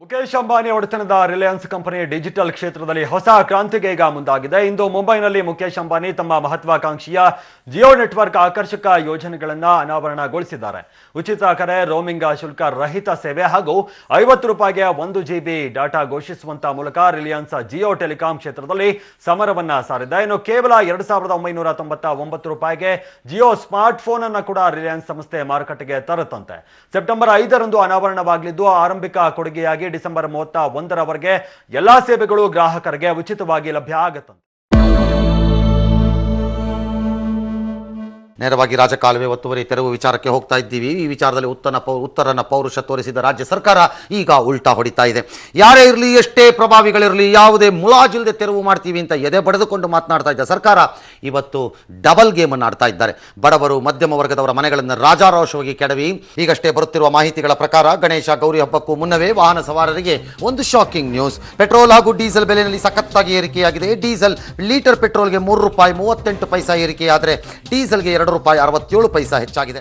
ಮುಖೇಶ್ ಅಂಬಾನಿ ಒಡೆತನದ Reliance company digital ಕ್ಷೇತ್ರದಲ್ಲಿ ಹೊಸ ಕ್ರಾಂತಿಗೆ ಈಗ ಮುಂದಾಗಿದೆ. ಇಂದು ಮುಂಬೈನಲ್ಲಿ ಮುಖೇಶ್ ಅಂಬಾನಿ ತಮ್ಮ ಮಹತ್ವಾಕಾಂಕ್ಷಿಯ ಜಿಯೋ ನೆಟ್ವರ್ಕ್ ಆಕರ್ಷಕ ಯೋಜನೆಗಳನ್ನು ಅನಾವರಣಗೊಳಿಸಿದ್ದಾರೆ. ಉಚಿತ ಕರೆ, ರೋಮಿಂಗ್ ಶುಲ್ಕ ರಹಿತ ಸೇವೆ ಹಾಗೂ 50 ರೂಪಾಯಿಗೆ 1 GB ಡಾಟಾ ಘೋಷಿಸುವಂತ ಮೂಲಕ ರಿಲಯನ್ಸ್ ಜಿಯೋ ಟೆಲಿಕಾಂ ಕ್ಷೇತ್ರದಲ್ಲಿ ಸಮರವನ್ನ ಸಾರಿದೆ. ಇನ್ನು ಕೇವಲ 2999 ರೂಪಾಯಿಗೆ ಜಿಯೋ ಸ್ಮಾರ್ಟ್ ಫೋನ್ ಅನ್ನು ಕೂಡ ರಿಲಯನ್ಸ್ ಸಂಸ್ಥೆ ಮಾರುಕಟ್ಟೆಗೆ ತರುತ್ತಂತೆ. ಸೆಪ್ಟೆಂಬರ್ 5ರಂದು ಅನಾವರಣವಾಗಲಿದ್ದು ಆರಂಭಿಕ ಕೊಡುಗೆಯಾಗಿ ಡಿಸೆಂಬರ್ 31ರವರೆಗೆ ಎಲ್ಲಾ ಸೇವೆಗಳು ಗ್ರಾಹಕರಿಗೆ ಉಚಿತವಾಗಿ ಲಭ್ಯ ಆಗುತ್ತಂತೆ. ನೇರವಾಗಿ ರಾಜಕಾಲುವೆ ಒತ್ತುವರಿ ತೆರವು ವಿಚಾರಕ್ಕೆ ಹೋಗ್ತಾ ಇದ್ದೀವಿ. ಈ ವಿಚಾರದಲ್ಲಿ ಉತ್ತರನ ಪೌರುಷ ತೋರಿಸಿದ ರಾಜ್ಯ ಸರ್ಕಾರ ಈಗ ಉಲ್ಟಾ ಹೊಡಿತಾ ಇದೆ. ಯಾರೇ ಇರಲಿ, ಎಷ್ಟೇ ಪ್ರಭಾವಿಗಳಿರಲಿ, ಯಾವುದೇ ಮುಲಾಜಿಲ್ಲದೆ ತೆರವು ಮಾಡ್ತೀವಿ ಅಂತ ಎದೆ ಬಡಿದುಕೊಂಡು ಮಾತನಾಡ್ತಾ ಇದ್ದ ಸರ್ಕಾರ ಇವತ್ತು ಡಬಲ್ ಗೇಮ್ ಅನ್ನು ಆಡ್ತಾ ಇದ್ದಾರೆ. ಬಡವರು, ಮಧ್ಯಮ ವರ್ಗದವರ ಮನೆಗಳನ್ನು ರಾಜಾರೋಷವಾಗಿ ಕೆಡವಿ ಈಗಷ್ಟೇ ಬರುತ್ತಿರುವ ಮಾಹಿತಿಗಳ ಪ್ರಕಾರ ಗಣೇಶ ಗೌರಿ ಹಬ್ಬಕ್ಕೂ ಮುನ್ನವೇ ವಾಹನ ಸವಾರರಿಗೆ ಒಂದು ಶಾಕಿಂಗ್ ನ್ಯೂಸ್. ಪೆಟ್ರೋಲ್ ಹಾಗೂ ಡೀಸೆಲ್ ಬೆಲೆಯಲ್ಲಿ ಸಖತ್ತಾಗಿ ಏರಿಕೆಯಾಗಿದೆ. ಡೀಸೆಲ್ ಲೀಟರ್ ಪೆಟ್ರೋಲ್ಗೆ ₹3.38 ಏರಿಕೆಯಾದರೆ ಡೀಸೆಲ್ಗೆ ₹2.67 ಹೆಚ್ಚಾಗಿದೆ.